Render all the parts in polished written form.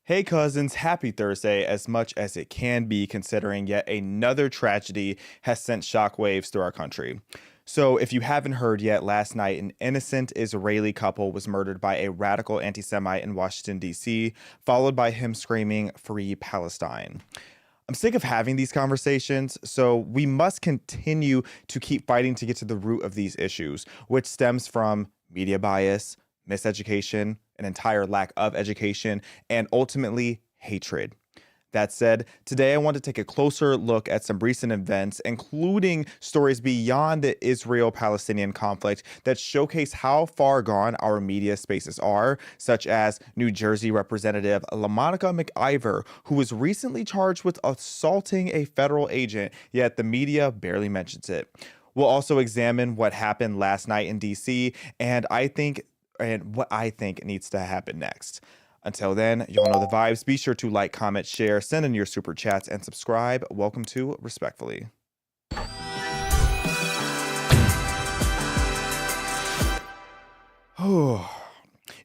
Hey cousins, happy Thursday, as much as it can be considering yet another tragedy has sent shockwaves through our country. So if you haven't heard yet, last night an innocent Israeli couple was murdered by a radical anti-Semite in Washington, D.C., followed by him screaming, "Free Palestine." I'm sick of having these conversations, so we must continue to keep fighting to get to the root of these issues, which stems from media bias, miseducation, an entire lack of education, and ultimately hatred. That said, today I want to take a closer look at some recent events, including stories beyond the Israel-Palestinian conflict that showcase how far gone our media spaces are, such as New Jersey Representative LaMonica McIver, who was recently charged with assaulting a federal agent, yet the media barely mentions it. We'll also examine what happened last night in DC and what I think needs to happen next. Until then, y'all know the vibes. Be sure to like, comment, share, send in your super chats, and subscribe. Welcome to Respectfully. I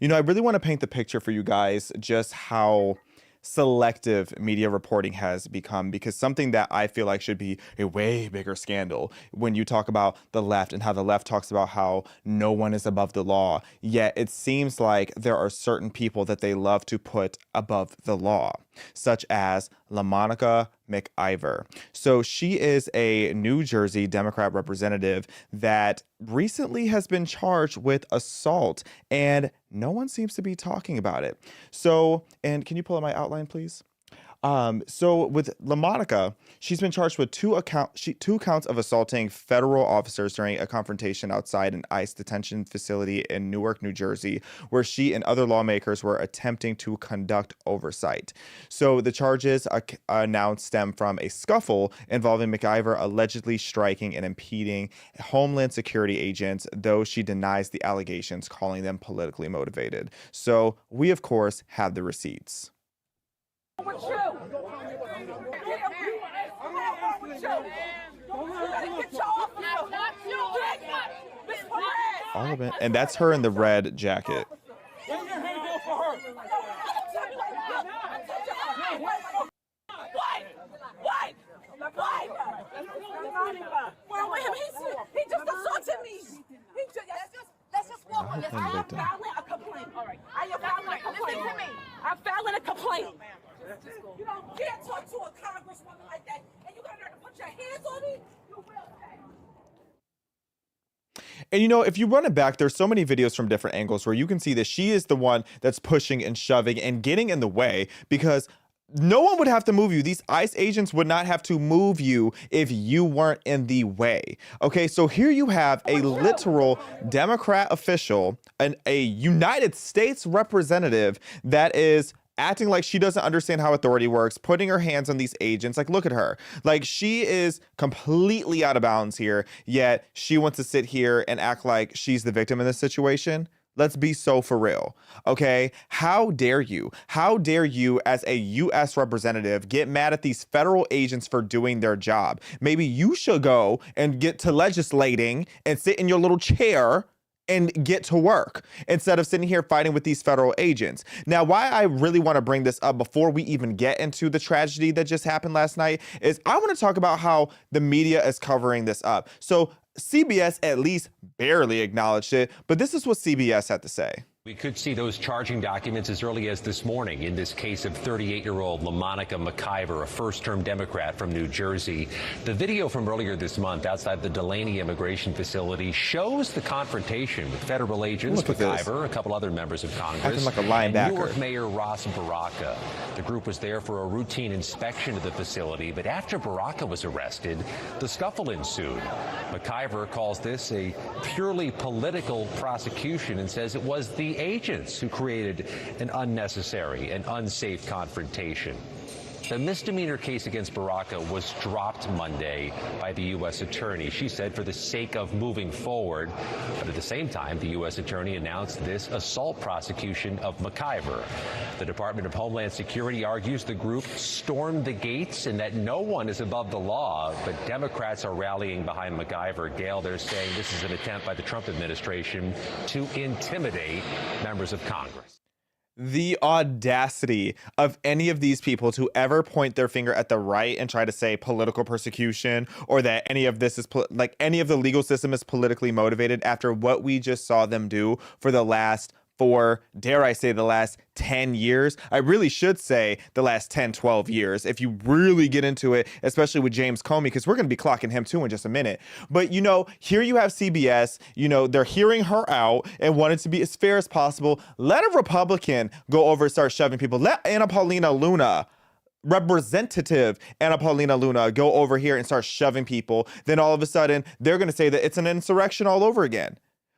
really want to paint the picture for you guys just how selective media reporting has become, because something that I feel like should be a way bigger scandal when you talk about the left and how the left talks about how no one is above the law, yet it seems like there are certain people that they love to put above the law, such as LaMonica McIver. So she is a New Jersey Democrat representative that recently has been charged with assault, and no one seems to be talking about it. So, and can you pull up my outline, please? So with LaMonica, she's been charged with two counts of assaulting federal officers during a confrontation outside an ICE detention facility in Newark, New Jersey, where she and other lawmakers were attempting to conduct oversight. So the charges now stem from a scuffle involving McIver allegedly striking and impeding Homeland Security agents, though she denies the allegations, calling them politically motivated. So we, of course, have the receipts. With you. All of it. And that's her in the red jacket. Let your hand go for her. What? He just assaulted me. Let's just walk on this. I am filing a complaint. All right. I am filing a complaint. Listen to me. I'm filing a complaint. You don't dare talk to a congresswoman like that, and you got to put your hands on me. You will pay. And if you run it back, there's so many videos from different angles where you can see that she is the one that's pushing and shoving and getting in the way, because no one would have to move you. These ICE agents would not have to move you if you weren't in the way. Okay, so here you have a literal Democrat official, a United States representative that is acting like she doesn't understand how authority works, putting her hands on these agents. Like, look at her. Like, she is completely out of bounds here, yet she wants to sit here and act like she's the victim in this situation. Let's be so for real, okay? How dare you? How dare you as a U.S. representative get mad at these federal agents for doing their job? Maybe you should go and get to legislating and sit in your little chair and get to work instead of sitting here fighting with these federal agents. Now, why I really want to bring this up before we even get into the tragedy that just happened last night is I want to talk about how the media is covering this up. So CBS at least barely acknowledged it, but this is what CBS had to say. We could see those charging documents as early as this morning in this case of 38-year-old LaMonica McIver, a first-term Democrat from New Jersey. The video from earlier this month outside the Delaney immigration facility shows the confrontation with federal agents, McIver, a couple other members of Congress, acting like a linebacker, and Newark Mayor Ras Baraka. The group was there for a routine inspection of the facility, but after Baraka was arrested, the scuffle ensued. McIver calls this a purely political prosecution and says it was the agents who created an unnecessary and unsafe confrontation. The misdemeanor case against Baraka was dropped Monday by the U.S. attorney. She said for the sake of moving forward, but at the same time, the U.S. attorney announced this assault prosecution of McIver. The Department of Homeland Security argues the group stormed the gates and that no one is above the law, but Democrats are rallying behind McIver. Gail, they're saying this is an attempt by the Trump administration to intimidate members of Congress. The audacity of any of these people to ever point their finger at the right and try to say political persecution, or that any of this is like any of the legal system is politically motivated after what we just saw them do for the last dare I say, the last 10 years. I really should say the last 10, 12 years, if you really get into it, especially with James Comey, because we're going to be clocking him too in just a minute. But, here you have CBS, they're hearing her out and wanted to be as fair as possible. Let a Republican go over and start shoving people. Let Anna Paulina Luna, Representative Anna Paulina Luna, go over here and start shoving people. Then all of a sudden, they're going to say that it's an insurrection all over again.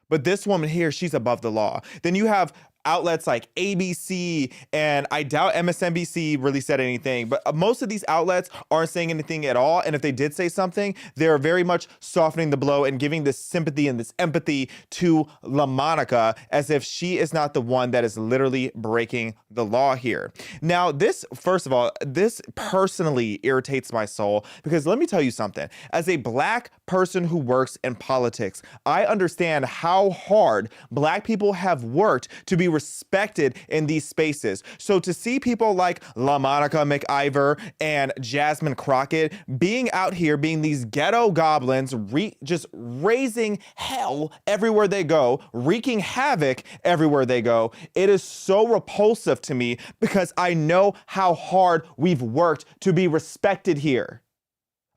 But this woman here, she's above the law. Then you have outlets like ABC, and I doubt MSNBC really said anything, but most of these outlets aren't saying anything at all. And if they did say something, they're very much softening the blow and giving this sympathy and this empathy to LaMonica as if she is not the one that is literally breaking the law here. Now, first of all, this personally irritates my soul because let me tell you something. As a Black person who works in politics, I understand how hard Black people have worked to be respected in these spaces. So to see people like LaMonica McIver and Jasmine Crockett being out here, being these ghetto goblins, just raising hell everywhere they go, wreaking havoc everywhere they go, it is so repulsive to me because I know how hard we've worked to be respected here.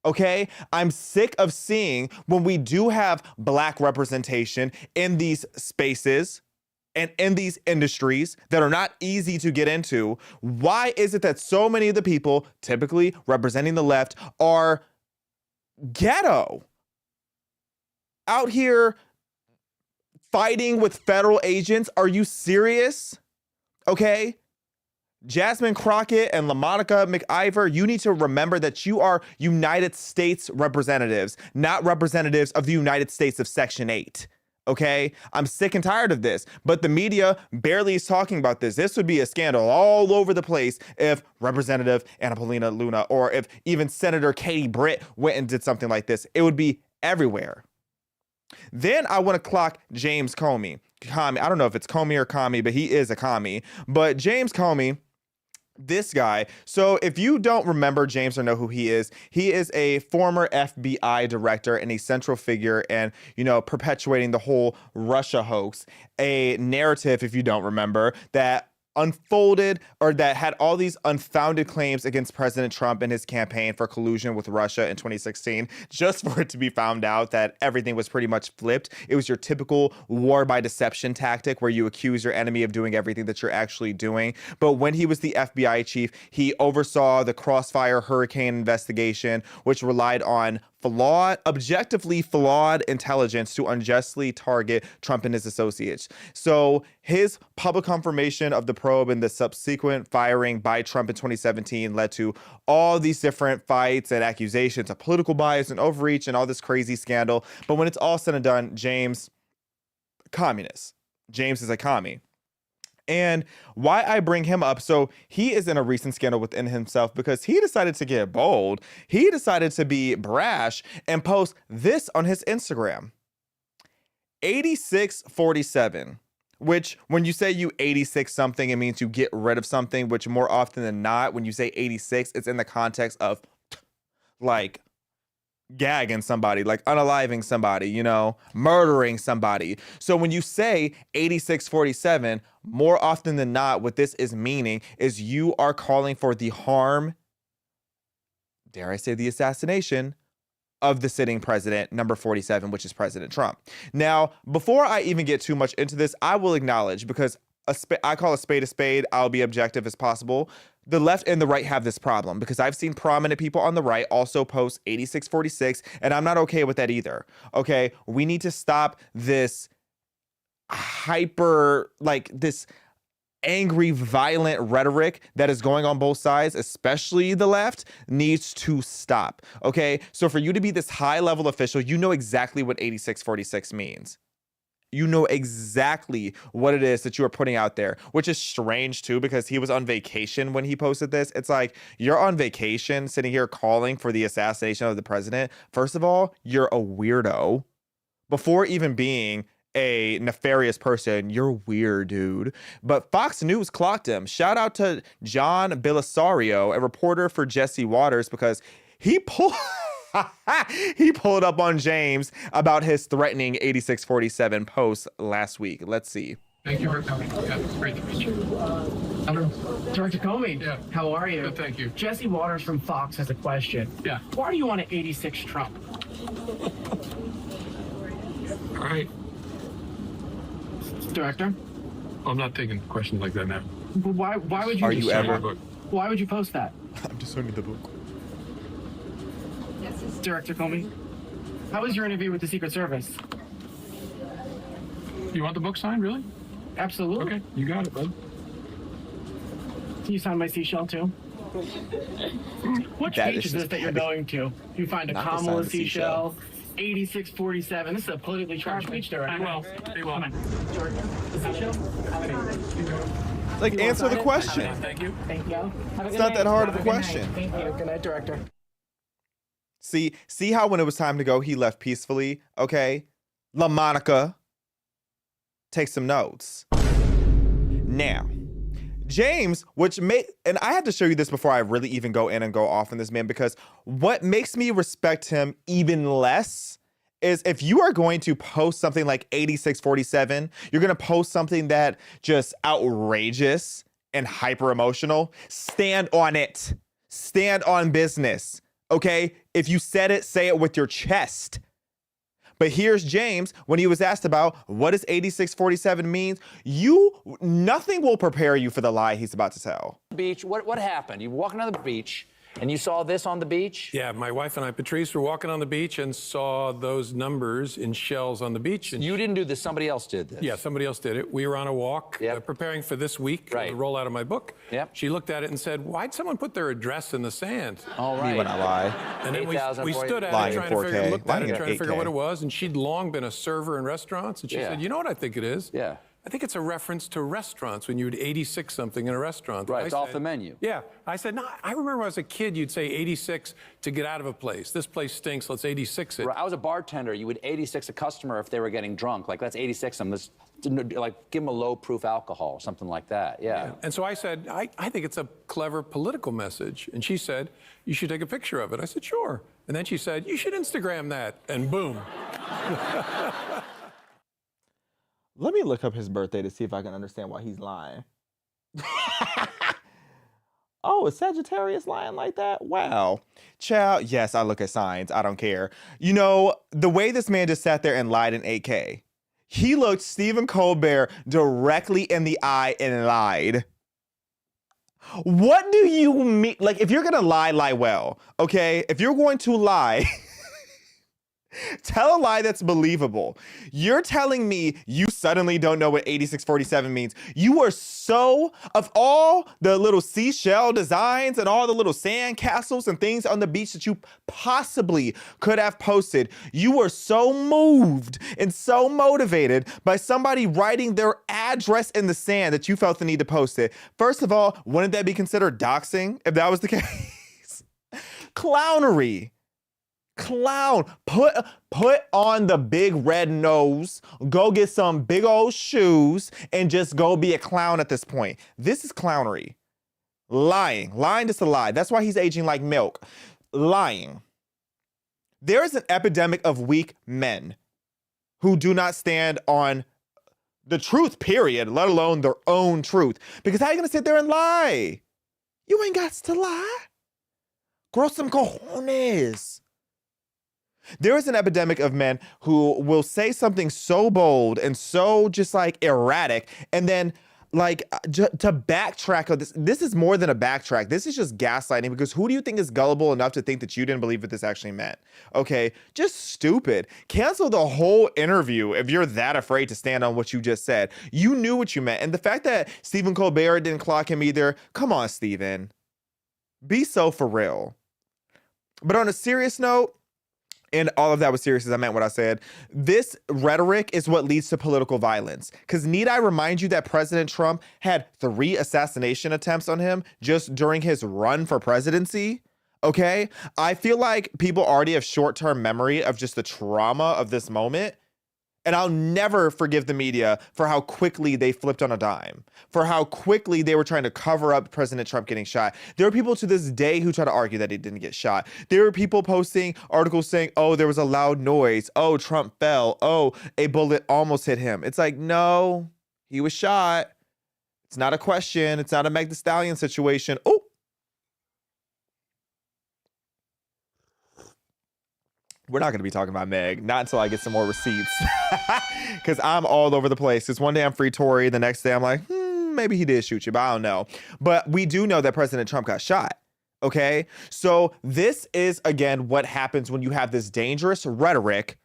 Okay, I'm sick of seeing when we do have Black representation in these spaces and in these industries that are not easy to get into. Why is it that so many of the people, typically representing the left, are ghetto? Out here fighting with federal agents? Are you serious? Okay. Jasmine Crockett and LaMonica McIver, you need to remember that you are United States representatives, not representatives of the United States of Section 8. Okay, I'm sick and tired of this, but the media barely is talking about this. This would be a scandal all over the place if Representative Anna Paulina Luna or if even Senator Katie Britt went and did something like this. It would be everywhere. Then I want to clock James Comey. I don't know if it's Comey or Comey, but he is a commie. But James Comey, this guy. So if you don't remember James or know who he is a former FBI director and a central figure and, perpetuating the whole Russia hoax, a narrative, if you don't remember, that unfolded or that had all these unfounded claims against President Trump and his campaign for collusion with Russia in 2016, just for it to be found out that everything was pretty much flipped. It was your typical war by deception tactic where you accuse your enemy of doing everything that you're actually doing. But when he was the FBI chief, he oversaw the Crossfire hurricane investigation, which relied on objectively flawed intelligence to unjustly target Trump and his associates. So his public confirmation of the probe and the subsequent firing by Trump in 2017 led to all these different fights and accusations of political bias and overreach and all this crazy scandal. But when it's all said and done, James is a commie. And why I bring him up, so he is in a recent scandal within himself because he decided to get bold. He decided to be brash and post this on his Instagram. 8647, which when you say you 86 something, it means you get rid of something, which more often than not, when you say 86, it's in the context of like gagging somebody, like unaliving somebody, murdering somebody. So when you say 8647, more often than not, what this is meaning is you are calling for the harm, dare I say the assassination, of the sitting president, number 47, which is President Trump. Now, before I even get too much into this, I will acknowledge, because I call a spade, I'll be objective as possible. The left and the right have this problem because I've seen prominent people on the right also post 8646, and I'm not okay with that either. Okay, we need to stop this this angry, violent rhetoric that is going on both sides, especially the left, needs to stop. Okay, so for you to be this high-level official, you know exactly what 8646 means. You know exactly what it is that you are putting out there, which is strange too, because he was on vacation when he posted this. It's like, you're on vacation sitting here calling for the assassination of the president. First of all, you're a weirdo. Before even being a nefarious person, you're weird, dude. But Fox News clocked him. Shout out to John Belisario, a reporter for Jesse Waters, because he pulled he pulled up on James about his threatening 8647 post last week. Let's see. Thank you for coming. Yeah, it's great to meet you. Director Comey, Yeah. how are you? Good, thank you. Jesse Waters from Fox has a question. Yeah. Why do you want to 86 Trump? All right. Director, I'm not taking questions like that now. why would you? Are you ever? Book. Why would you post that? I'm just reading the book. Director Comey, how was your interview with the Secret Service? You want the book signed, really? Absolutely. Okay, you got it, bud. Can you sign my seashell too? Which That beach is is this just that you're petty. going to? You find a Not to sign Kamala the seashell. seashell, 8647. This is a politically charged beach, Director. Be well. Be well. Come on. Director, the seashell? Like, You wanna answer the sign it? question. Thank you. Thank you. It's not that hard of a question. Thank you. Good night, Director. See how when it was time to go, he left peacefully. Okay, LaMonica, take some notes. Now, James, and I had to show you this before I really even go in and go off on this man, because what makes me respect him even less is if you are going to post something like 8647, you're going to post something that just outrageous and hyper emotional. Stand on it. Stand on business. Okay? If you said it, say it with your chest. But here's James, when he was asked about what does 8647 means, nothing will prepare you for the lie he's about to tell. Beach. What happened? You were walking on the beach and you saw this on the beach? Yeah, my wife and I, Patrice, were walking on the beach and saw those numbers in shells on the beach. And You didn't do this, somebody else did this. yeah, somebody else did it. We were on a walk Yep. preparing for this week, Right. the rollout of my book. Yep. She looked at it and said, why'd someone put their address in the sand? All Me right. when I lie. And then we 8,000 stood at Lying it, in trying to 4K, figure, looked at lying it, in trying to figure 8K. what it was. And she'd long been a server in restaurants. And she Yeah. said, you know what I think it is? Yeah. I think it's a reference to restaurants when you would 86 something in a restaurant. Right, I it's off said- the menu. Yeah. I said, no, I remember when I was a kid, you'd say 86 to get out of a place. This place stinks, let's 86 it. I was a bartender. You would 86 a customer if they were getting drunk. Like, let's 86 them. Let's, like, give them a low-proof alcohol, something like that. Yeah. And so I said, I think it's a clever political message. And she said, you should take a picture of it. I said, sure. And then she said, you should Instagram that. And boom. Let me look up his birthday to see if I can understand why he's lying. Oh, is Sagittarius lying like that? Wow. Child, yes, I look at signs. I don't care. You know, the way this man just sat there and lied in 8K, he looked Stephen Colbert directly in the eye and lied. What do you mean? Like, if you're going to lie, lie well, okay? If you're going to lie... Tell a lie that's believable. You're telling me you suddenly don't know what 8647 means. You are so, of all the little seashell designs and all the little sand castles and things on the beach that you possibly could have posted, you were so moved and so motivated by somebody writing their address in the sand that you felt the need to post it. First of all, wouldn't that be considered doxing if that was the case? Clownery. Clown. Put on the big red nose, go get some big old shoes, and just go be a clown at this point. This is clownery. Lying just to lie. That's why he's aging like milk. Lying. There is an epidemic of weak men who do not stand on the truth, period, let alone their own truth. Because how are you gonna sit there and lie? You ain't got to lie. Grow some cojones. There is an epidemic of men who will say something so bold and so just like erratic, and then like to backtrack. This is more than a backtrack. This is just gaslighting, because who do you think is gullible enough to think that you didn't believe what this actually meant? Okay, just stupid. Cancel the whole interview if you're that afraid to stand on what you just said. You knew what you meant. And the fact that Stephen Colbert didn't clock him either, come on, Stephen. Be so for real. But on a serious note, and all of that was serious as I meant what I said, this rhetoric is what leads to political violence. Because need I remind you that President Trump had 3 assassination attempts on him just during his run for presidency? Okay? I feel like people already have short-term memory of just the trauma of this moment. And I'll never forgive the media for how quickly they flipped on a dime, for how quickly they were trying to cover up President Trump getting shot. There are people to this day who try to argue that he didn't get shot. There are people posting articles saying, oh, there was a loud noise. Oh, Trump fell. Oh, a bullet almost hit him. It's like, no, he was shot. It's not a question. It's not a Meg Thee Stallion situation. Oh. We're not going to be talking about Meg, not until I get some more receipts, because I'm all over the place. Because one day I'm free Tory, the next day I'm like, maybe he did shoot you, but I don't know. But we do know that President Trump got shot, okay? So this is, again, what happens when you have this dangerous rhetoric,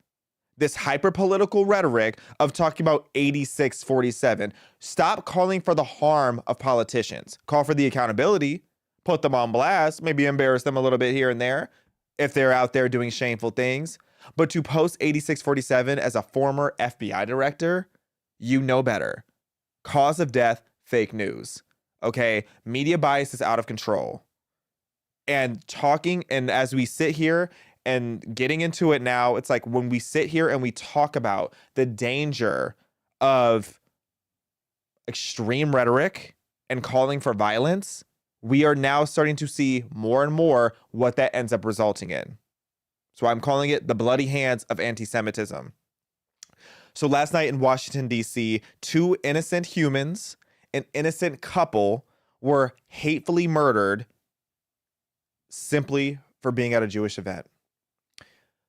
this hyper-political rhetoric of talking about 86-47. Stop calling for the harm of politicians. Call for the accountability, put them on blast, maybe embarrass them a little bit here and there, if they're out there doing shameful things. But to post 86-47 as a former FBI director, you know better. Cause of death, fake news. Okay? Media bias is out of control. And talking, and as we sit here and getting into it now, it's like when we sit here and we talk about the danger of extreme rhetoric and calling for violence, we are now starting to see more and more what that ends up resulting in. So I'm calling it the bloody hands of anti-Semitism. So last night in Washington, D.C., 2 innocent humans, an innocent couple, were hatefully murdered simply for being at a Jewish event.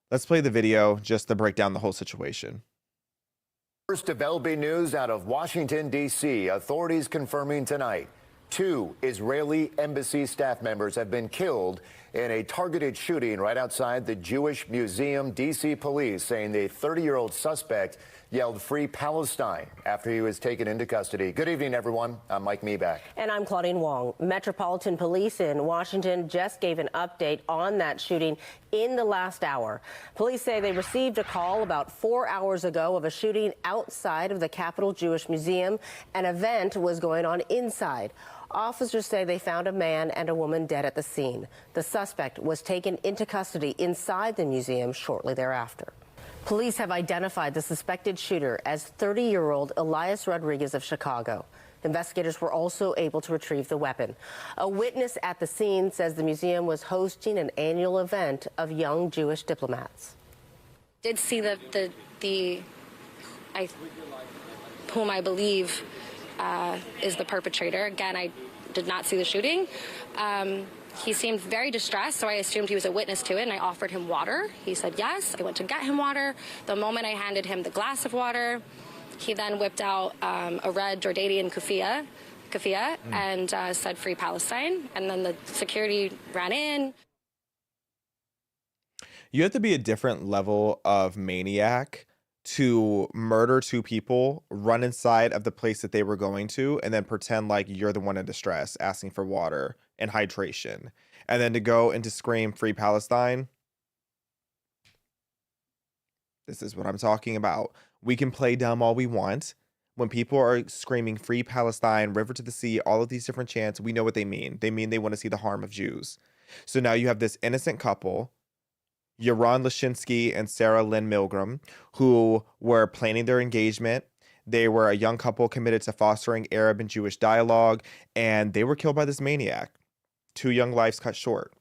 Let's play the video just to break down the whole situation. First of LB news out of Washington, D.C., authorities confirming tonight 2 Israeli embassy staff members have been killed in a targeted shooting right outside the Jewish Museum. D.C. police saying the 30-year-old suspect yelled "Free Palestine" after he was taken into custody. Good evening, everyone. I'm Mike Meeback. And I'm Claudine Wong. Metropolitan Police in Washington just gave an update on that shooting in the last hour. Police say they received a call about 4 hours ago of a shooting outside of the Capitol Jewish Museum. An event was going on inside. Officers say they found a man and a woman dead at the scene. The suspect was taken into custody inside the museum shortly thereafter. Police have identified the suspected shooter as 30-year-old Elias Rodriguez of Chicago. Investigators were also able to retrieve the weapon. A witness at the scene says the museum was hosting an annual event of young Jewish diplomats. Did see whom I believe is the perpetrator. Again, I did not see the shooting. He seemed very distressed, so I assumed he was a witness to it, and I offered him water. He said yes. I went to get him water. The moment I handed him the glass of water, he then whipped out a red Jordanian keffiyeh and said "Free Palestine," and then the security ran in. You have to be a different level of maniac to murder 2 people, run inside of the place that they were going to, and then pretend like you're the one in distress asking for water and hydration, and then to go and to scream "Free Palestine." This is what I'm talking about. We can play dumb all we want. When people are screaming "Free Palestine," "River to the Sea," all of these different chants, we know what they mean. They mean they want to see the harm of Jews. So now you have this innocent couple, Yaron Lashinsky and Sarah Lynn Milgram, who were planning their engagement. They were a young couple committed to fostering Arab and Jewish dialogue, and they were killed by this maniac. 2 young lives cut short.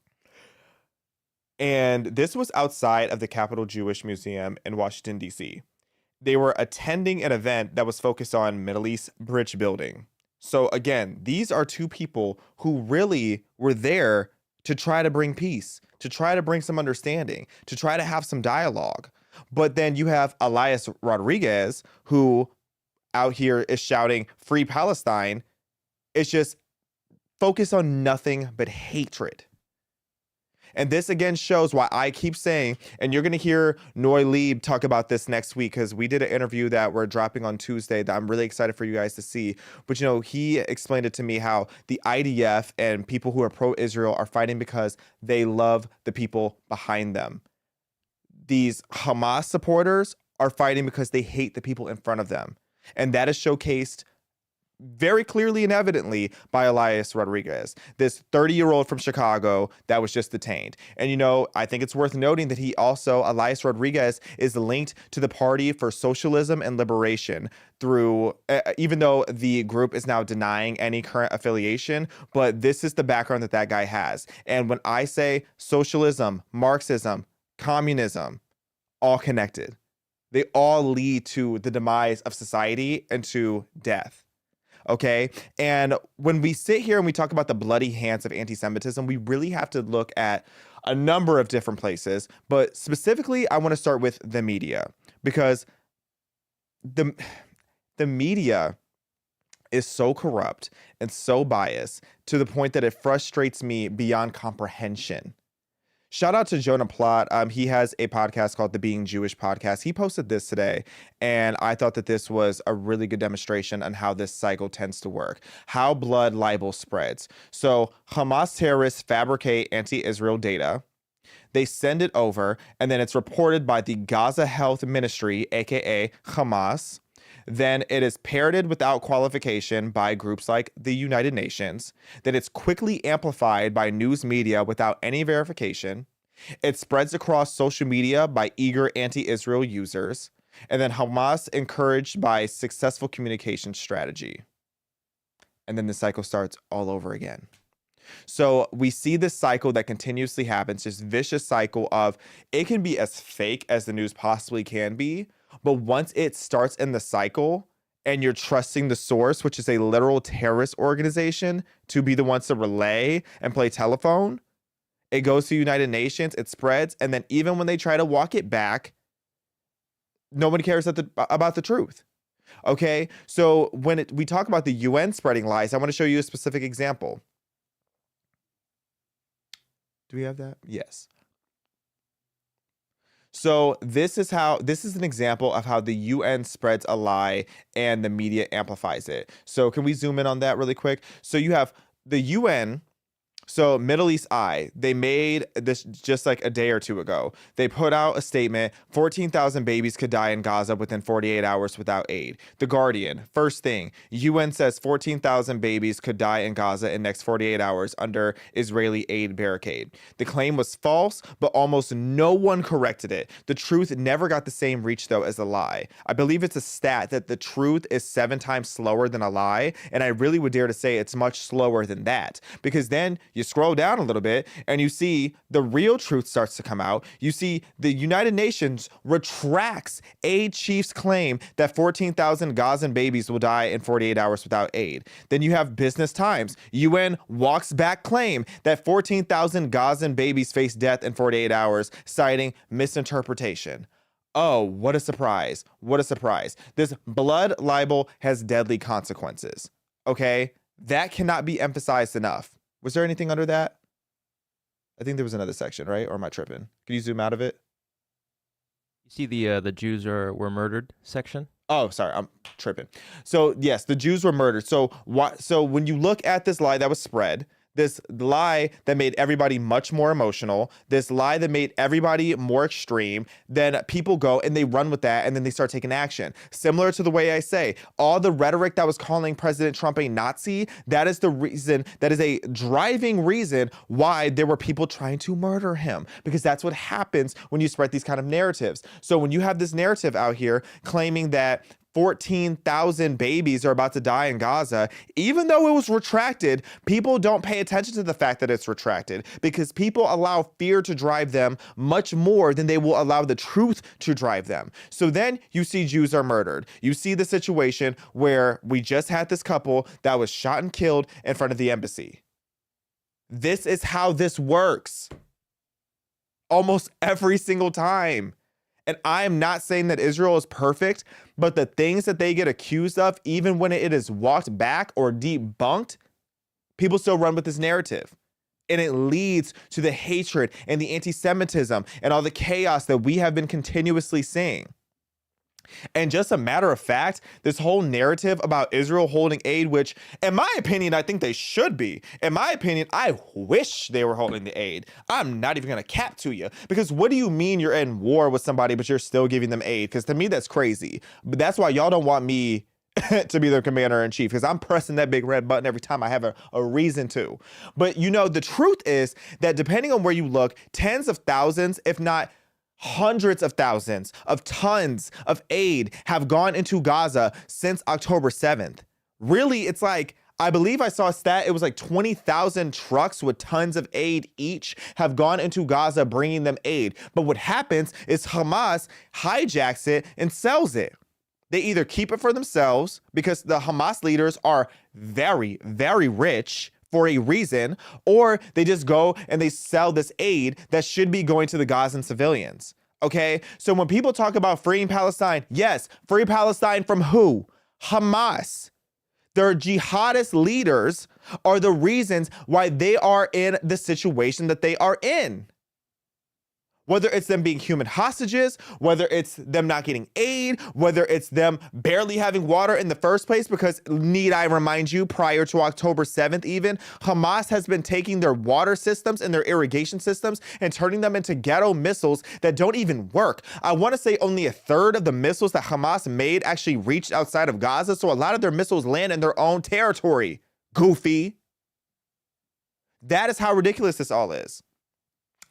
And this was outside of the Capitol Jewish Museum in Washington, D.C. They were attending an event that was focused on Middle East bridge building. So again, these are 2 people who really were there to try to bring peace, to try to bring some understanding, to try to have some dialogue. But then you have Elias Rodriguez, who out here is shouting "Free Palestine." It's just focused on nothing but hatred. And this again shows why I keep saying, and you're going to hear Noy Lieb talk about this next week, because we did an interview that we're dropping on Tuesday that I'm really excited for you guys to see. But, you know, he explained it to me how the IDF and people who are pro-Israel are fighting because they love the people behind them. These Hamas supporters are fighting because they hate the people in front of them. And that is showcased very clearly and evidently by Elias Rodriguez, this 30-year-old from Chicago that was just detained. And, you know, I think it's worth noting that Elias Rodriguez is linked to the Party for Socialism and Liberation through, even though the group is now denying any current affiliation, but this is the background that guy has. And when I say socialism, Marxism, communism, all connected, they all lead to the demise of society and to death. Okay. And when we sit here and we talk about the bloody hands of anti-Semitism, we really have to look at a number of different places. But specifically, I want to start with the media, because the media is so corrupt and so biased to the point that it frustrates me beyond comprehension. Shout out to Jonah Plott. He has a podcast called the Being Jewish Podcast. He posted this today, and I thought that this was a really good demonstration on how this cycle tends to work, how blood libel spreads. So Hamas terrorists fabricate anti-Israel data. They send it over, and then it's reported by the Gaza Health Ministry, aka Hamas. Then it is parroted without qualification by groups like the United Nations. Then it's quickly amplified by news media without any verification. It spreads across social media by eager anti-Israel users. And then Hamas encouraged by successful communication strategy. And then the cycle starts all over again. So we see this cycle that continuously happens, this vicious cycle of it can be as fake as the news possibly can be. But once it starts in the cycle and you're trusting the source, which is a literal terrorist organization, to be the ones to relay and play telephone, it goes to United Nations, it spreads. And then even when they try to walk it back, nobody cares about the truth. Okay, so when we talk about the UN spreading lies, I want to show you a specific example. Do we have that? Yes. So this is an example of how the UN spreads a lie and the media amplifies it. So can we zoom in on that really quick? So you have the UN. So Middle East Eye, they made this just like a day or two ago. They put out a statement, 14,000 babies could die in Gaza within 48 hours without aid. The Guardian, first thing, UN says 14,000 babies could die in Gaza in next 48 hours under Israeli aid barricade. The claim was false, but almost no one corrected it. The truth never got the same reach though as a lie. I believe it's a stat that the truth is 7 times slower than a lie. And I really would dare to say it's much slower than that, because then you scroll down a little bit and you see the real truth starts to come out. You see the United Nations retracts aid chief's claim that 14,000 Gazan babies will die in 48 hours without aid. Then you have Business Times. UN walks back claim that 14,000 Gazan babies face death in 48 hours, citing misinterpretation. Oh, what a surprise. What a surprise. This blood libel has deadly consequences. Okay? That cannot be emphasized enough. Was there anything under that? I think there was another section, right? Or am I tripping? Can you zoom out of it? You see the Jews were murdered section? Oh, sorry, I'm tripping. So yes, the Jews were murdered. So when you look at this lie that was spread, this lie that made everybody much more emotional, this lie that made everybody more extreme, then people go and they run with that and then they start taking action. Similar to the way I say, all the rhetoric that was calling President Trump a Nazi, that is the reason, that is a driving reason why there were people trying to murder him, because that's what happens when you spread these kind of narratives. So when you have this narrative out here claiming that 14,000 babies are about to die in Gaza, even though it was retracted, people don't pay attention to the fact that it's retracted, because people allow fear to drive them much more than they will allow the truth to drive them. So then you see Jews are murdered. You see the situation where we just had this couple that was shot and killed in front of the embassy. This is how this works almost every single time. And I am not saying that Israel is perfect, but the things that they get accused of, even when it is walked back or debunked, people still run with this narrative. And it leads to the hatred and the anti-Semitism and all the chaos that we have been continuously seeing. And just a matter of fact, this whole narrative about Israel holding aid, which in my opinion, I think they should be. In my opinion, I wish they were holding the aid. I'm not even going to cap to you, because what do you mean you're in war with somebody, but you're still giving them aid? Because to me, that's crazy. But that's why y'all don't want me to be their commander-in-chief, because I'm pressing that big red button every time I have a reason to. But the truth is that depending on where you look, tens of thousands, if not hundreds of thousands of tons of aid have gone into Gaza since October 7th. Really, it's like, I believe I saw a stat, it was like 20,000 trucks with tons of aid each have gone into Gaza bringing them aid. But what happens is Hamas hijacks it and sells it. They either keep it for themselves because the Hamas leaders are very, very rich for a reason, or they just go and they sell this aid that should be going to the Gazan civilians. Okay? So when people talk about freeing Palestine, yes, free Palestine from who? Hamas. Their jihadist leaders are the reasons why they are in the situation that they are in. Whether it's them being human hostages, whether it's them not getting aid, whether it's them barely having water in the first place, because need I remind you, prior to October 7th even, Hamas has been taking their water systems and their irrigation systems and turning them into ghetto missiles that don't even work. I want to say only a third of the missiles that Hamas made actually reached outside of Gaza, so a lot of their missiles land in their own territory. Goofy. That is how ridiculous this all is.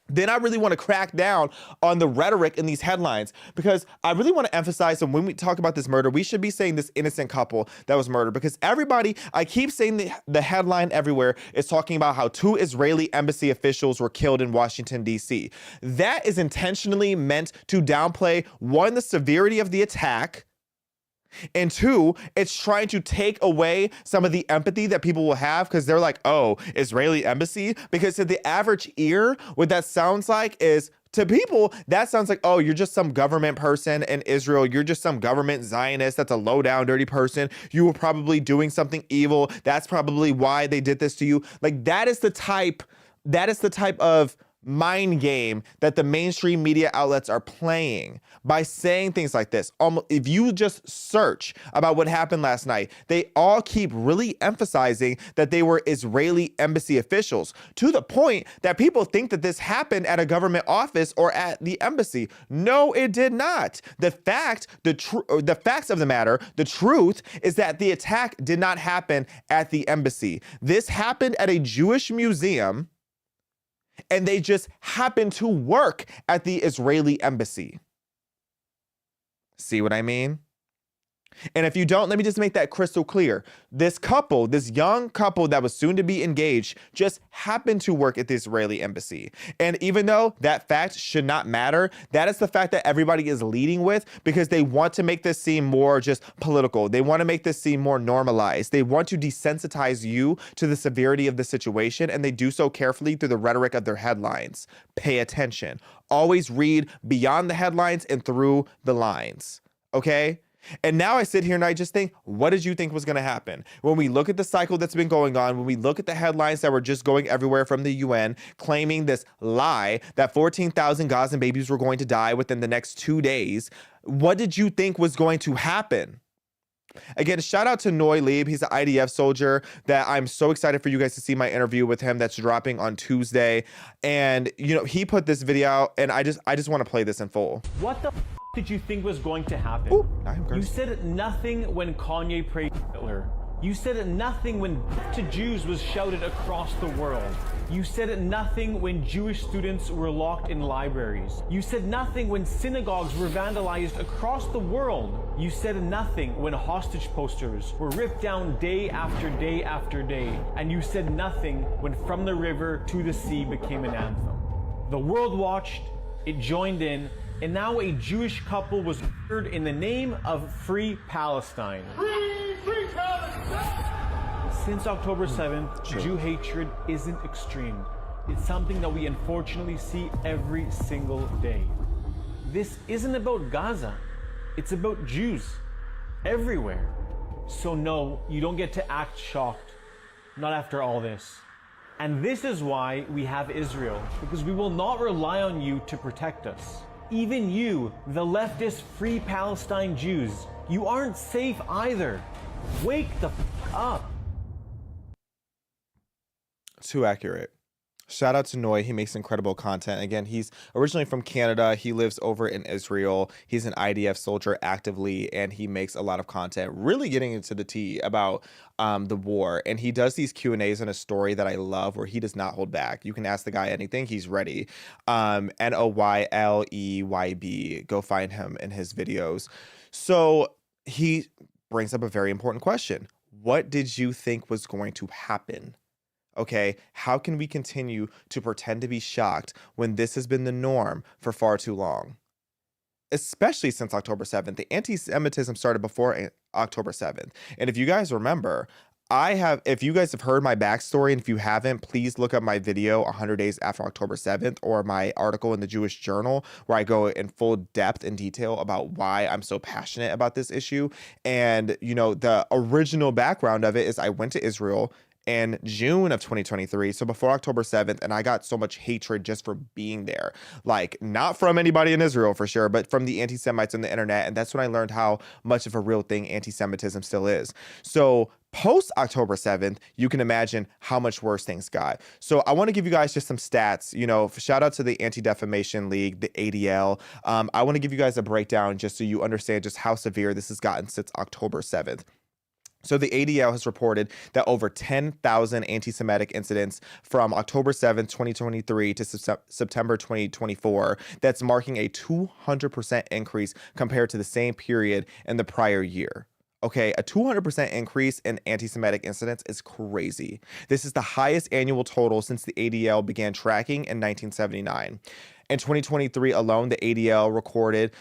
Then I really want to crack down on the rhetoric in these headlines, because I really want to emphasize that when we talk about this murder, we should be saying this innocent couple that was murdered, because everybody, I keep saying the headline everywhere is talking about how 2 Israeli embassy officials were killed in Washington, D.C. That is intentionally meant to downplay, 1, the severity of the attack, and 2, it's trying to take away some of the empathy that people will have, because they're like, oh, Israeli embassy? Because to the average ear, what that sounds like is, to people, that sounds like, oh, you're just some government person in Israel. You're just some government Zionist that's a low down, dirty person. You were probably doing something evil. That's probably why they did this to you. Like, that is the type of mind game that the mainstream media outlets are playing by saying things like this. If you just search about what happened last night, they all keep really emphasizing that they were Israeli embassy officials, to the point that people think that this happened at a government office or at the embassy. No, it did not. The facts of the matter, the truth is that the attack did not happen at the embassy. This happened at a Jewish museum, and they just happen to work at the Israeli embassy. See what I mean? And if you don't, let me just make that crystal clear. This couple, this young couple that was soon to be engaged, just happened to work at the Israeli embassy. And even though that fact should not matter, that is the fact that everybody is leading with, because they want to make this seem more just political. They want to make this seem more normalized. They want to desensitize you to the severity of the situation, and they do so carefully through the rhetoric of their headlines. Pay attention. Always read beyond the headlines and through the lines. Okay? And now I sit here and I just think, what did you think was going to happen? When we look at the cycle that's been going on, when we look at the headlines that were just going everywhere from the UN, claiming this lie that 14,000 Gazan babies were going to die within the next 2 days, what did you think was going to happen? Again, shout out to Noy Lieb. He's an IDF soldier that I'm so excited for you guys to see my interview with him that's dropping on Tuesday. And, he put this video out, and I just want to play this in full. What the did you think was going to happen? Ooh, you said nothing when Kanye praised Hitler. You said nothing when death to Jews was shouted across the world. You said nothing when Jewish students were locked in libraries. You said nothing when synagogues were vandalized across the world. You said nothing when hostage posters were ripped down day after day after day. And you said nothing when From the River to the Sea became an anthem. The world watched, it joined in, and now a Jewish couple was murdered in the name of Free Palestine. Free Palestine! Since October 7th, Jew hatred isn't extreme. It's something that we unfortunately see every single day. This isn't about Gaza. It's about Jews everywhere. So no, you don't get to act shocked. Not after all this. And this is why we have Israel, because we will not rely on you to protect us. Even you, the leftist Free Palestine Jews, you aren't safe either. Wake the f up. Too accurate. Shout out to Noy. He makes incredible content. Again, he's originally from Canada. He lives over in Israel. He's an IDF soldier actively, and he makes a lot of content, really getting into the tea about the war. And he does these Q&As in a story that I love, where he does not hold back. You can ask the guy anything. He's ready. Noyleyb. Go find him in his videos. So he brings up a very important question. What did you think was going to happen? Okay, how can we continue to pretend to be shocked when this has been the norm for far too long? Especially since October 7th. The anti-Semitism started before October 7th. And if you guys remember, if you guys have heard my backstory, and if you haven't, please look up my video 100 Days After October 7th, or my article in the Jewish Journal, where I go in full depth and detail about why I'm so passionate about this issue. And, you know, the original background of it is I went to Israel in June of 2023, so before October 7th, and I got so much hatred just for being there. Like, not from anybody in Israel for sure, but from the anti-Semites on the internet, and that's when I learned how much of a real thing anti-Semitism still is. So post October 7th, you can imagine how much worse things got. So I want to give you guys just some stats. You know, shout out to the Anti-Defamation League, the ADL. I want to give you guys a breakdown just so you understand just how severe this has gotten since October 7th. So the ADL has reported that over 10,000 anti-Semitic incidents from October 7th, 2023 to September 2024. That's marking a 200% increase compared to the same period in the prior year. Okay, a 200% increase in anti-Semitic incidents is crazy. This is the highest annual total since the ADL began tracking in 1979. In 2023 alone, the ADL recorded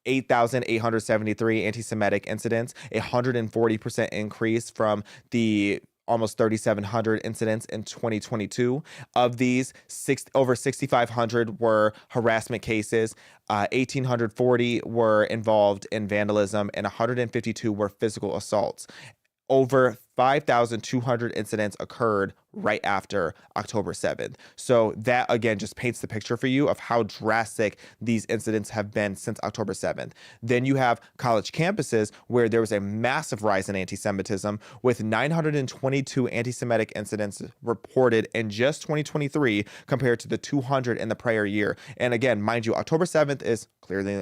8,873 anti-Semitic incidents, a 140% increase from the almost 3,700 incidents in 2022. Of these, over 6,500 were harassment cases, 1,840 were involved in vandalism, and 152 were physical assaults. Over 5,200 incidents occurred right after October 7th. So that, again, just paints the picture for you of how drastic these incidents have been since October 7th. Then you have college campuses where there was a massive rise in anti-Semitism, with 922 anti-Semitic incidents reported in just 2023 compared to the 200 in the prior year. And again, mind you, October 7th is clearly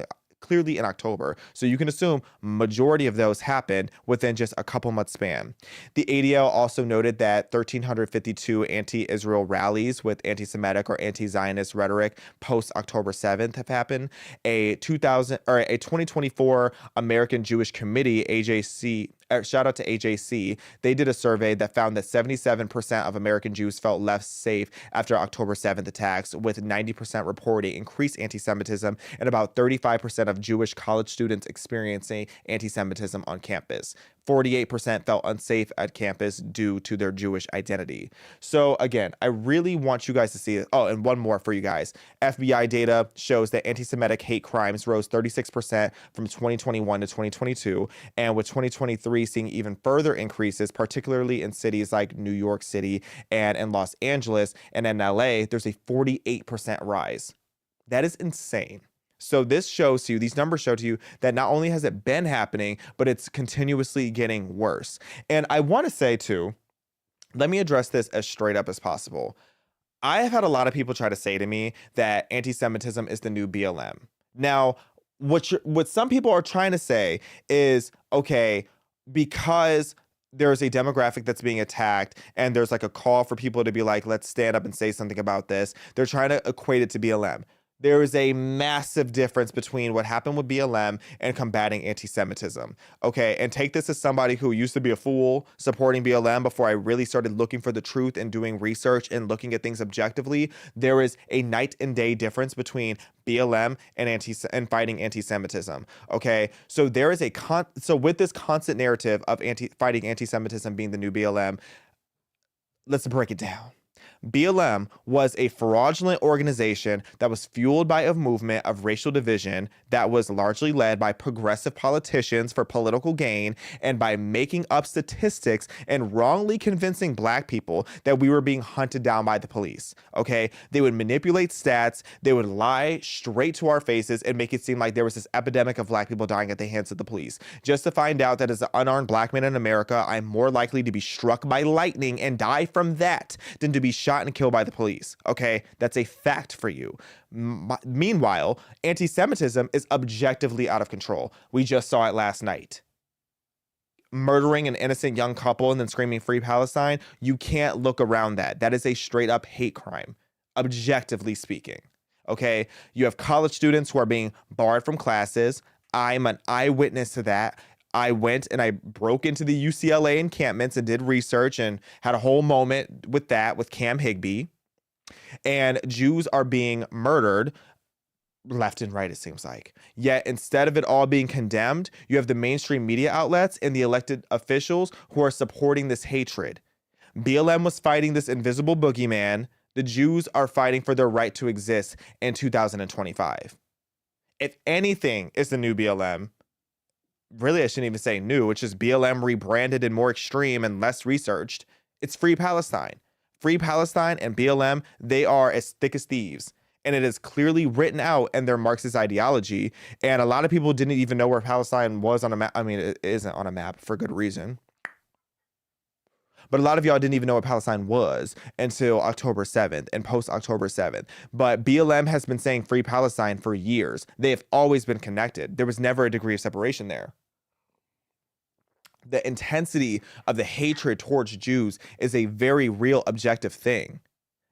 in October. So you can assume majority of those happened within just a couple months span. The ADL also noted that 1,352 anti-Israel rallies with anti-Semitic or anti-Zionist rhetoric post-October 7th have happened. A 2024 American Jewish Committee, AJC, shout out to AJC, they did a survey that found that 77% of American Jews felt less safe after October 7th attacks, with 90% reporting increased anti-Semitism and about 35% of Jewish college students experiencing anti-Semitism on campus. 48% felt unsafe at campus due to their Jewish identity. So again, I really want you guys to see it. Oh, and one more for you guys. FBI data shows that anti-Semitic hate crimes rose 36% from 2021 to 2022, and with 2023 seeing even further increases, particularly in cities like New York City and in Los Angeles, and in LA, there's a 48% rise. That is insane. So this shows to you, these numbers show to you that not only has it been happening, but it's continuously getting worse. And I want to say too, let me address this as straight up as possible. I have had a lot of people try to say to me that anti-Semitism is the new BLM. Now, what some people are trying to say is, okay, because there's a demographic that's being attacked and there's like a call for people to be like, let's stand up and say something about this, they're trying to equate it to BLM. There is a massive difference between what happened with BLM and combating anti-Semitism. Okay, and take this as somebody who used to be a fool supporting BLM before I really started looking for the truth and doing research and looking at things objectively. There is a night and day difference between BLM and fighting anti-Semitism. Okay, so there is so with this constant narrative of fighting anti-Semitism being the new BLM, let's break it down. BLM was a fraudulent organization that was fueled by a movement of racial division that was largely led by progressive politicians for political gain, and by making up statistics and wrongly convincing Black people that we were being hunted down by the police. Okay, they would manipulate stats, they would lie straight to our faces and make it seem like there was this epidemic of Black people dying at the hands of the police, just to find out that as an unarmed Black man in America, I'm more likely to be struck by lightning and die from that than to be shot shot and killed by the police. Okay, that's a fact for you. Meanwhile, anti-Semitism is objectively out of control. We just saw it last night. Murdering an innocent young couple and then screaming free Palestine, you can't look around that. That is a straight up hate crime, objectively speaking. Okay, you have college students who are being barred from classes. I'm an eyewitness to that. I went and I broke into the UCLA encampments and did research and had a whole moment with that with Cam Higbee. And Jews are being murdered left and right, it seems like. Yet instead of it all being condemned, you have the mainstream media outlets and the elected officials who are supporting this hatred. BLM was fighting this invisible boogeyman. The Jews are fighting for their right to exist in 2025. If anything is the new BLM, really I shouldn't even say new, it's just BLM rebranded and more extreme and less researched, it's Free Palestine. Free Palestine and BLM, they are as thick as thieves. And it is clearly written out in their Marxist ideology. And a lot of people didn't even know where Palestine was on a map. I mean, it isn't on a map for good reason. But a lot of y'all didn't even know what Palestine was until October 7th and post October 7th. But BLM has been saying Free Palestine for years. They have always been connected. There was never a degree of separation there. The intensity of the hatred towards Jews is a very real objective thing.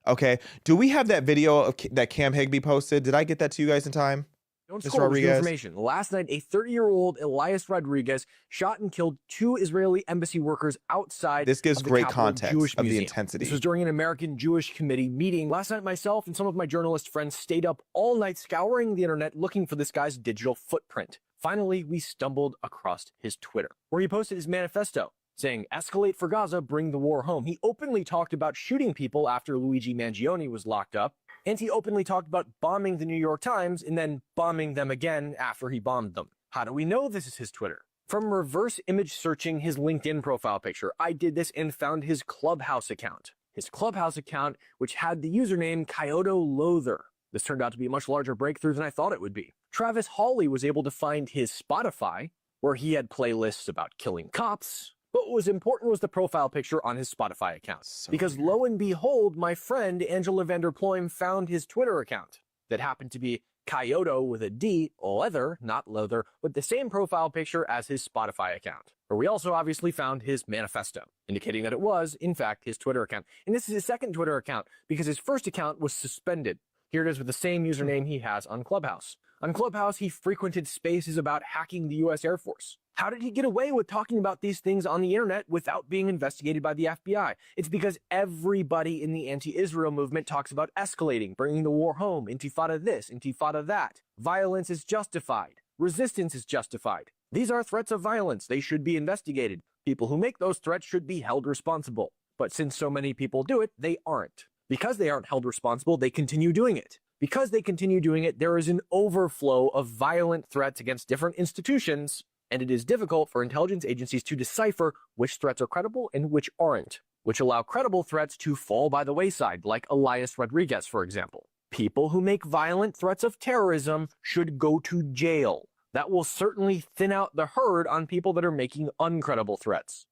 Okay, do we have that video of that Cam Higbee posted? Did I get that to you guys in time? Don't score with information. Last night, a 30-year-old Elias Rodriguez shot and killed 2 Israeli embassy workers outside. This gives of the great Capitol context Jewish of the Museum. intensity. This was during an American Jewish Committee meeting. Last night, myself and some of my journalist friends stayed up all night scouring the internet looking for this guy's digital footprint. Finally, we stumbled across his Twitter, where he posted his manifesto, saying, "Escalate for Gaza, bring the war home." He openly talked about shooting people after Luigi Mangione was locked up, and he openly talked about bombing the New York Times and then bombing them again after he bombed them. How do we know this is his Twitter? From reverse image searching his LinkedIn profile picture, I did this and found his Clubhouse account. His Clubhouse account, which had the username Kyoto Loather. This turned out to be a much larger breakthrough than I thought it would be. Travis Hawley was able to find his Spotify, where he had playlists about killing cops. But what was important was the profile picture on his Spotify account. Because lo and behold, my friend Angela Vanderploym found his Twitter account that happened to be Kyoto with a D, leather, not leather, with the same profile picture as his Spotify account. Where we also obviously found his manifesto, indicating that it was, in fact, his Twitter account. And this is his second Twitter account because his first account was suspended. Here it is with the same username he has on Clubhouse. On Clubhouse, he frequented spaces about hacking the U.S. Air Force. How did he get away with talking about these things on the internet without being investigated by the FBI? It's because everybody in the anti-Israel movement talks about escalating, bringing the war home, intifada this, intifada that. Violence is justified. Resistance is justified. These are threats of violence. They should be investigated. People who make those threats should be held responsible. But since so many people do it, they aren't. Because they aren't held responsible, they continue doing it. Because they continue doing it, there is an overflow of violent threats against different institutions, and it is difficult for intelligence agencies to decipher which threats are credible and which aren't, which allow credible threats to fall by the wayside, like Elias Rodriguez, for example. People who make violent threats of terrorism should go to jail. That will certainly thin out the herd on people that are making uncredible threats.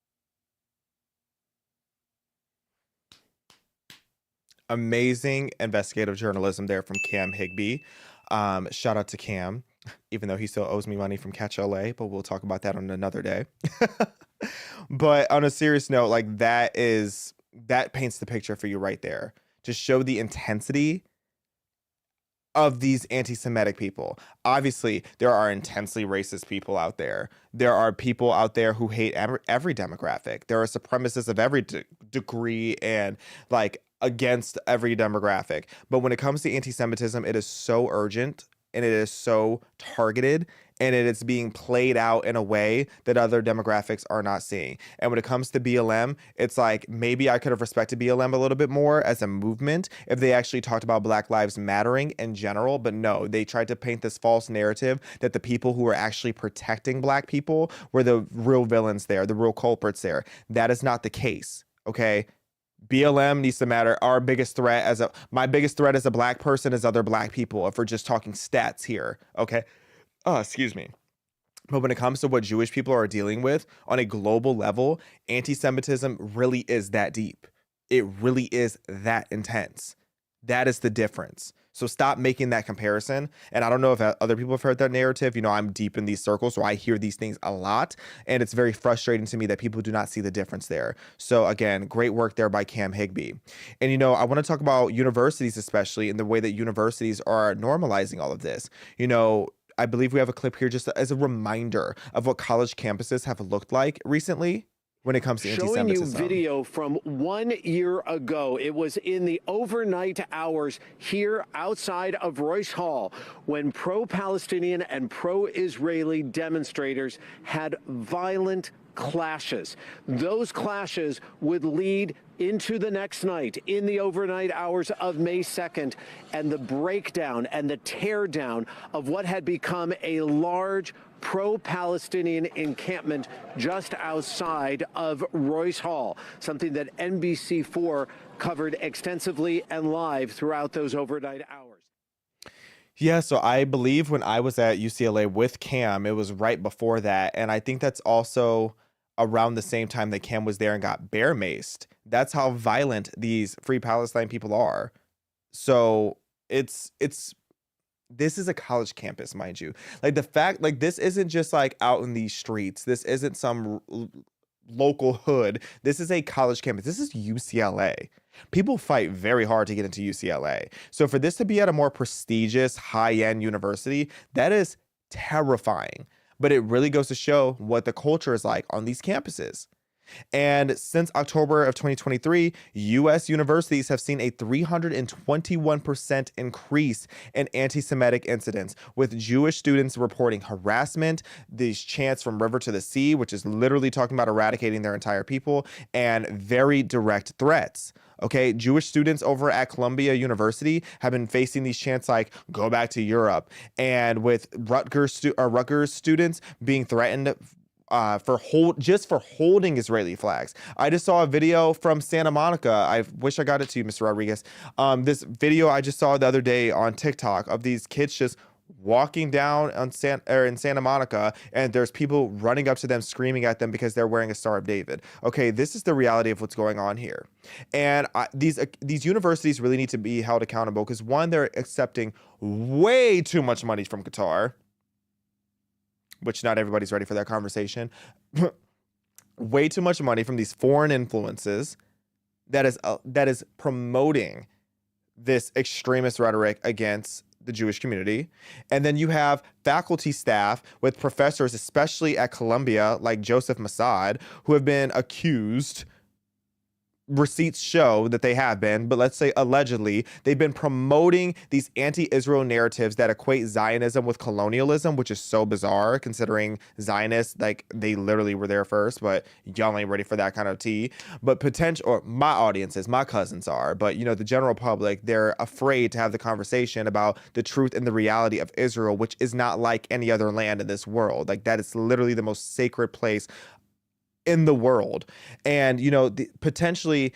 Amazing investigative journalism there from Cam Higbee. Shout out to Cam, even though he still owes me money from Catch LA, but we'll talk about that on another day. But on a serious note, like that paints the picture for you right there to show the intensity of these anti-Semitic people. Obviously, there are intensely racist people out there. There are people out there who hate every demographic. There are supremacists of every degree and like against every demographic. But when it comes to anti-Semitism, it is so urgent and it is so targeted and it is being played out in a way that other demographics are not seeing. And when it comes to BLM, it's like maybe I could have respected BLM a little bit more as a movement if they actually talked about Black Lives Mattering in general. But no, they tried to paint this false narrative that the people who are actually protecting Black people were the real villains there, the real culprits there. That is not the case, okay? BLM needs to matter. My biggest threat as a Black person is other Black people, if we're just talking stats here, okay? Excuse me. But when it comes to what Jewish people are dealing with on a global level, anti-Semitism really is that deep. It really is that intense. That is the difference. So stop making that comparison. And I don't know if other people have heard that narrative. You know, I'm deep in these circles, so I hear these things a lot. And it's very frustrating to me that people do not see the difference there. So again, great work there by Cam Higbee. And, you know, I want to talk about universities, especially in the way that universities are normalizing all of this. You know, I believe we have a clip here just as a reminder of what college campuses have looked like recently when it comes to Showing anti-Semitism. you video from 1 year ago. It was in the overnight hours here outside of Royce Hall when pro-Palestinian and pro-Israeli demonstrators had violent clashes. Those clashes would lead into the next night in the overnight hours of May 2nd, and the breakdown and the teardown of what had become a large pro-Palestinian encampment just outside of Royce Hall, something that NBC4 covered extensively and live throughout those overnight hours. Yeah, so I believe when I was at UCLA with Cam, it was right before that. And I think that's also around the same time that Cam was there and got bear maced. That's how violent these Free Palestine people are. So this is a college campus, mind you. Like the fact, like this isn't just like out in these streets. This isn't some local hood. This is a college campus. This is UCLA. People fight very hard to get into UCLA. So for this to be at a more prestigious, high-end university, that is terrifying. But it really goes to show what the culture is like on these campuses. And since October of 2023, U.S. universities have seen a 321% increase in anti-Semitic incidents, with Jewish students reporting harassment, these chants from river to the sea, which is literally talking about eradicating their entire people, and very direct threats. Okay, Jewish students over at Columbia University have been facing these chants like "Go back to Europe," and with Rutgers students being threatened for holding Israeli flags. I just saw a video from Santa Monica. I wish I got it to you, Mr. Rodriguez. This video I just saw the other day on TikTok of these kids just walking down in Santa Monica, and there's people running up to them screaming at them because they're wearing a Star of David. Okay, this is the reality of what's going on here. And these universities really need to be held accountable because, one, they're accepting way too much money from Qatar, which not everybody's ready for that conversation. Way too much money from these foreign influences that is promoting this extremist rhetoric against the Jewish community. And then you have faculty staff with professors, especially at Columbia, like Joseph Massad, who have been accused. Receipts show that they have been, but let's say allegedly, they've been promoting these anti-Israel narratives that equate Zionism with colonialism, which is so bizarre considering Zionists, like they literally were there first, but y'all ain't ready for that kind of tea. But or my audiences, my cousins are, but you know, the general public, they're afraid to have the conversation about the truth and the reality of Israel, which is not like any other land in this world. Like that is literally the most sacred place in the world. And, you know, potentially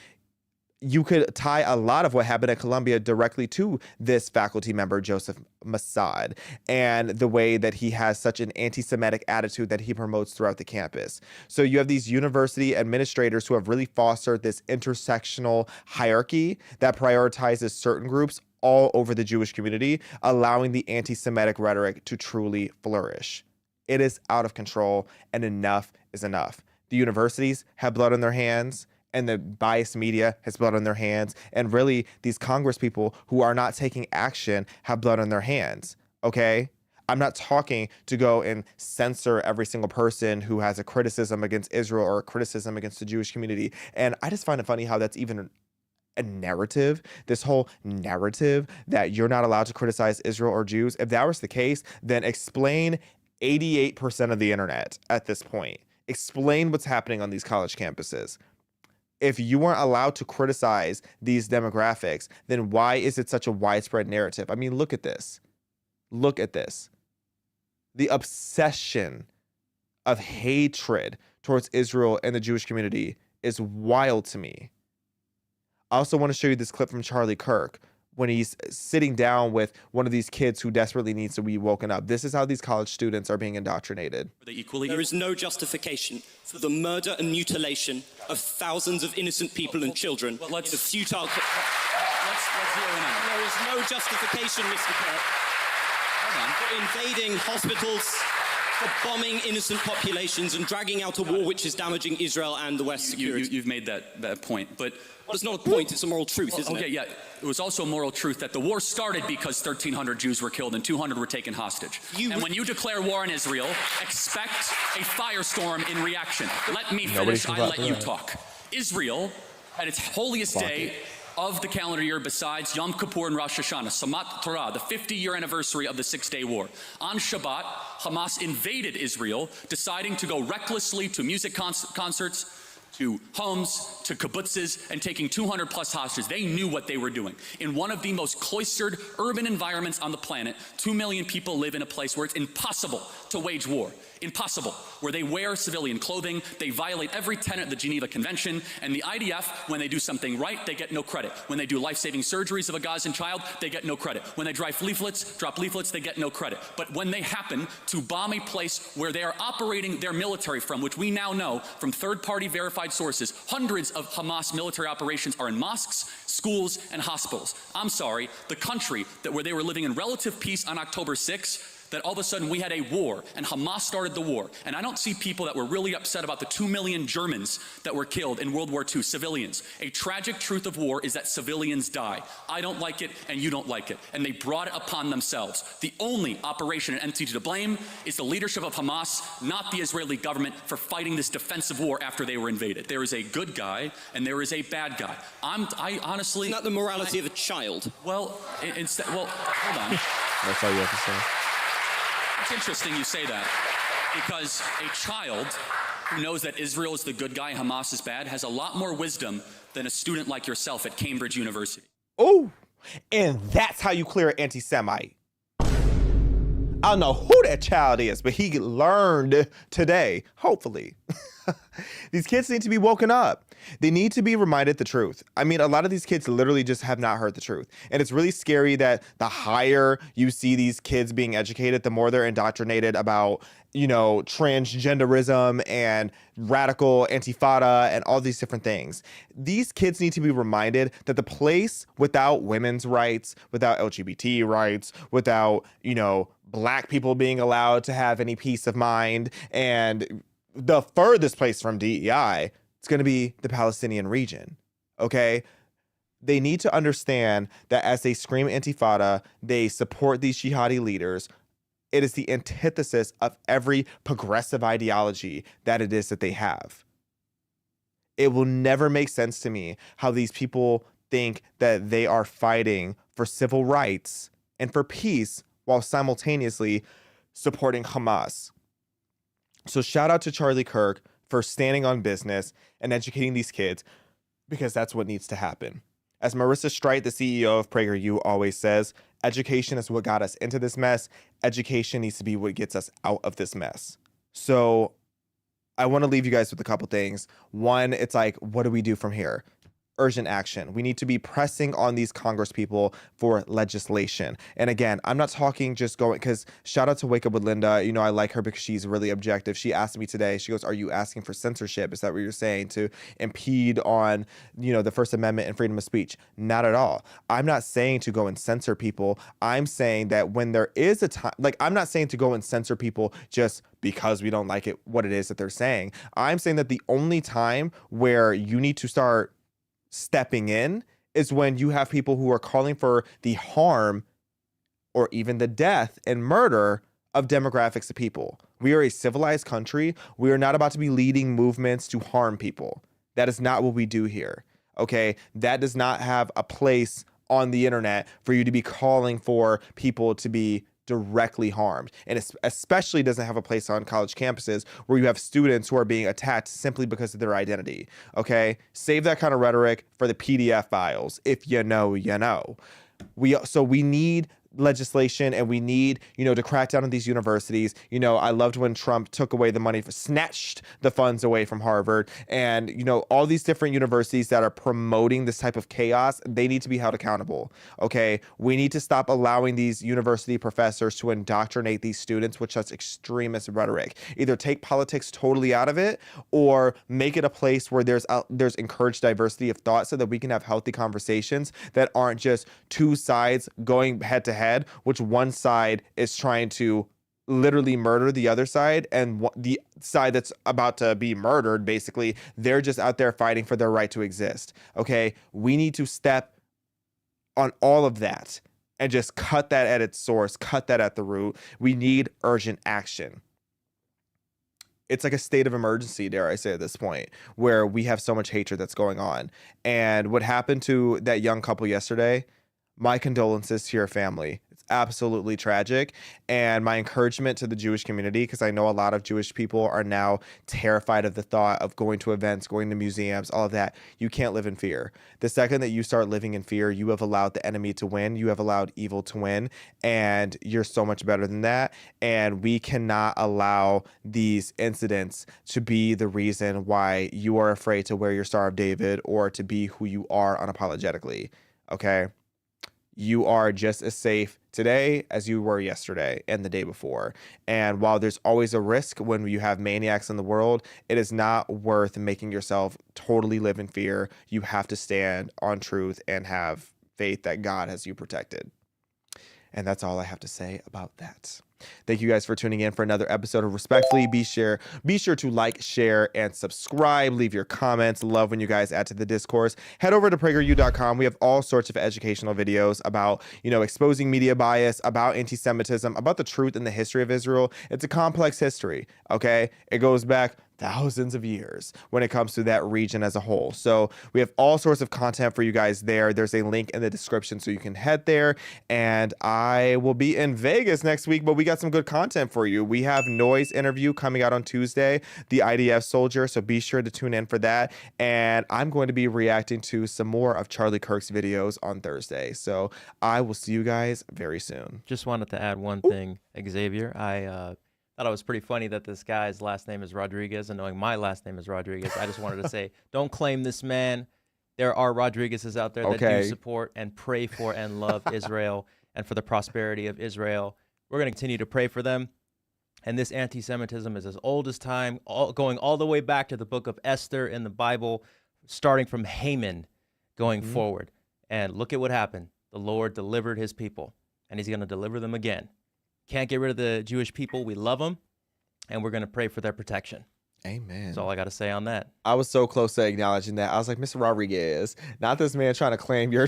you could tie a lot of what happened at Columbia directly to this faculty member, Joseph Massad, and the way that he has such an anti-Semitic attitude that he promotes throughout the campus. So you have these university administrators who have really fostered this intersectional hierarchy that prioritizes certain groups all over the Jewish community, allowing the anti-Semitic rhetoric to truly flourish. It is out of control, and enough is enough. The universities have blood on their hands, and the biased media has blood on their hands. And really, these Congress people who are not taking action have blood on their hands, okay? I'm not talking to go and censor every single person who has a criticism against Israel or a criticism against the Jewish community. And I just find it funny how that's even a narrative, this whole narrative that you're not allowed to criticize Israel or Jews. If that was the case, then explain 88% of the internet at this point. Explain what's happening on these college campuses. If you weren't allowed to criticize these demographics, then why is it such a widespread narrative? I mean, look at this. Look at this. The obsession of hatred towards Israel and the Jewish community is wild to me. I also want to show you this clip from Charlie Kirk, when he's sitting down with one of these kids who desperately needs to be woken up. This is how these college students are being indoctrinated. There is no justification for the murder and mutilation of thousands of innocent people and children. Well, let's futile. Let's zero in on it. There is no justification, Mr. Kirk, for invading hospitals, for bombing innocent populations and dragging out a war which is damaging Israel and the West's security. You've made that point, but... Well, it's not a point, it's a moral truth, isn't it? Okay, yeah. It was also a moral truth that the war started because 1,300 Jews were killed and 200 were taken hostage. And when you declare war on Israel, expect a firestorm in reaction. Let me finish, I let you talk. Israel, at its holiest day of the calendar year besides Yom Kippur and Rosh Hashanah, Samat Torah, the 50-year anniversary of the Six-Day War. On Shabbat, Hamas invaded Israel, deciding to go recklessly to music concerts, to homes, to kibbutzes, and taking 200 plus hostages. They knew what they were doing. In one of the most cloistered urban environments on the planet, 2 million people live in a place where it's impossible to wage war. Impossible. Where they wear civilian clothing, they violate every tenet of the Geneva Convention, and the IDF, when they do something right, they get no credit. When they do life-saving surgeries of a Gazan child, they get no credit. When they drop leaflets, they get no credit. But when they happen to bomb a place where they are operating their military from, which we now know from third-party verified sources, hundreds of Hamas military operations are in mosques, schools, and hospitals. I'm sorry, the country where they were living in relative peace on October 6th, that all of a sudden we had a war and Hamas started the war. And I don't see people that were really upset about the 2 million Germans that were killed in World War II, civilians. A tragic truth of war is that civilians die. I don't like it and you don't like it. And they brought it upon themselves. The only operation and entity to blame is the leadership of Hamas, not the Israeli government, for fighting this defensive war after they were invaded. There is a good guy and there is a bad guy. I honestly... Isn't that the morality of a child? Well, hold on. That's all you have to say. It's interesting you say that, because a child who knows that Israel is the good guy, Hamas is bad, has a lot more wisdom than a student like yourself at Cambridge University. Oh, and that's how you clear an anti-Semite. I don't know who that child is, but he learned today, hopefully. These kids need to be woken up. They need to be reminded the truth. I mean, a lot of these kids literally just have not heard the truth. And it's really scary that the higher you see these kids being educated, the more they're indoctrinated about, transgenderism and radical Antifada and all these different things. These kids need to be reminded that the place without women's rights, without LGBT rights, without, Black people being allowed to have any peace of mind, and the furthest place from DEI, it's going to be the Palestinian region, okay? They need to understand that as they scream Intifada, they support these jihadi leaders. It is the antithesis of every progressive ideology that it is that they have. It will never make sense to me how these people think that they are fighting for civil rights and for peace while simultaneously supporting Hamas. So shout out to Charlie Kirk for standing on business and educating these kids, because that's what needs to happen. As Marissa Streit, the CEO of PragerU, always says, education is what got us into this mess. Education needs to be what gets us out of this mess. So I want to leave you guys with a couple things. One, it's like, what do we do from here? Urgent action. We need to be pressing on these Congress people for legislation. And again, I'm not talking just going, because shout out to Wake Up with Linda. I like her because she's really objective. She asked me today, she goes, are you asking for censorship? Is that what you're saying, to impede on, the First Amendment and freedom of speech? Not at all. I'm not saying to go and censor people. I'm saying that when there is a time, I'm not saying to go and censor people just because we don't like it, what it is that they're saying. I'm saying that the only time where you need to start stepping in is when you have people who are calling for the harm or even the death and murder of demographics of people. We are a civilized country. We are not about to be leading movements to harm people. That is not what we do here. Okay? That does not have a place on the internet for you to be calling for people to be directly harmed, and especially doesn't have a place on college campuses where you have students who are being attacked simply because of their identity. Okay, save that kind of rhetoric for the PDF files. If you know, you know. We need legislation, and we need, to crack down on these universities. I loved when Trump took away the money, snatched the funds away from Harvard, and, all these different universities that are promoting this type of chaos, they need to be held accountable. Okay. We need to stop allowing these university professors to indoctrinate these students with such extremist rhetoric. Either take politics totally out of it, or make it a place where there's encouraged diversity of thought, so that we can have healthy conversations that aren't just two sides going head to head, which one side is trying to literally murder the other side, and the side that's about to be murdered, basically, they're just out there fighting for their right to exist. Okay. We need to step on all of that and just cut that at its source, cut that at the root. We need urgent action. It's like a state of emergency, dare I say, at this point, where we have so much hatred that's going on. And what happened to that young couple yesterday, my condolences to your family. It's absolutely tragic. And my encouragement to the Jewish community, because I know a lot of Jewish people are now terrified of the thought of going to events, going to museums, all of that. You can't live in fear. The second that you start living in fear, you have allowed the enemy to win. You have allowed evil to win. And you're so much better than that. And we cannot allow these incidents to be the reason why you are afraid to wear your Star of David or to be who you are unapologetically. Okay? You are just as safe today as you were yesterday and the day before. And while there's always a risk when you have maniacs in the world, it is not worth making yourself totally live in fear. You have to stand on truth and have faith that God has you protected. And that's all I have to say about that. Thank you guys for tuning in for another episode of Respectfully. Be sure to like, share, and subscribe. Leave your comments. Love when you guys add to the discourse. Head over to PragerU.com. We have all sorts of educational videos about, exposing media bias, about anti-Semitism, about the truth and the history of Israel. It's a complex history, okay? It goes back thousands of years when it comes to that region as a whole. So we have all sorts of content for you guys there. There's a link in the description so you can head there. And I will be in Vegas next week, but we got some good content for you. We have Noise interview coming out on Tuesday, the IDF soldier. So be sure to tune in for that. And I'm going to be reacting to some more of Charlie Kirk's videos on Thursday. So I will see you guys very soon. Just wanted to add one thing, Xavier. I thought it was pretty funny that this guy's last name is Rodriguez, and knowing my last name is Rodriguez, I just wanted to say, don't claim this man. There are Rodriguezes out there that do support and pray for and love Israel and for the prosperity of Israel. We're going to continue to pray for them. And this anti-Semitism is as old as time, going all the way back to the book of Esther in the Bible, starting from Haman going forward. And look at what happened. The Lord delivered his people, and he's going to deliver them again. Can't get rid of the Jewish people. We love them, and we're going to pray for their protection. Amen. That's all I got to say on that. I was so close to acknowledging that. I was like, Mr. Rodriguez, not this man trying to claim your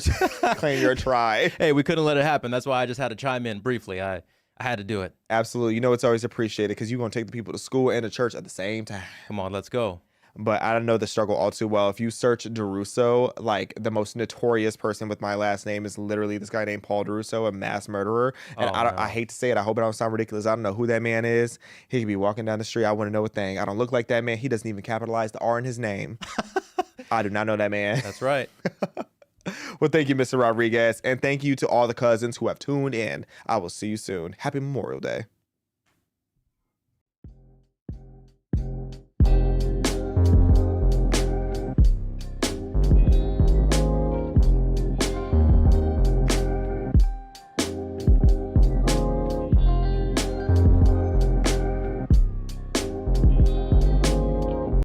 tribe. Hey, we couldn't let it happen. That's why I just had to chime in briefly. I had to do it. Absolutely. It's always appreciated because you're going to take the people to school and to church at the same time. Come on, let's go. But I don't know the struggle all too well. If you search DuRousseau, like the most notorious person with my last name is literally this guy named Paul DuRousseau, a mass murderer. And I hate to say it. I hope it don't sound ridiculous. I don't know who that man is. He could be walking down the street. I wouldn't know a thing. I don't look like that man. He doesn't even capitalize the R in his name. I do not know that man. That's right. Well, thank you, Mr. Rodriguez. And thank you to all the cousins who have tuned in. I will see you soon. Happy Memorial Day.